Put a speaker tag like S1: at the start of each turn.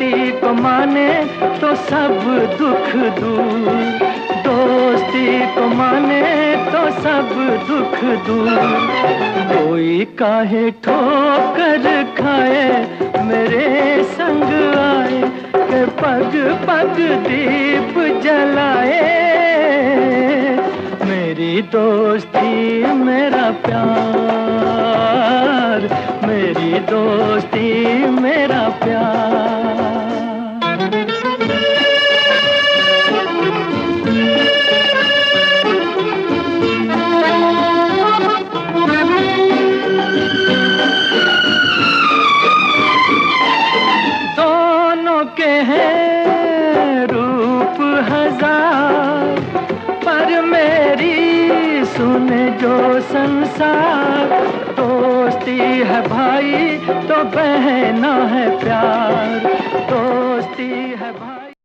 S1: दोस्ती को माने तो सब दुख दूर, दोस्ती को माने तो सब दुख दूर। कोई काहे ठोकर खाए मेरे संग आए, के पग पग दीप जलाए। मेरी दोस्ती मेरा प्यार, मेरी दोस्ती मेरा प्यार। दोनों के हैं रूप हजार, पर मेरी सुने जो संसार। दोस्ती है भाई तो बहना है प्यार,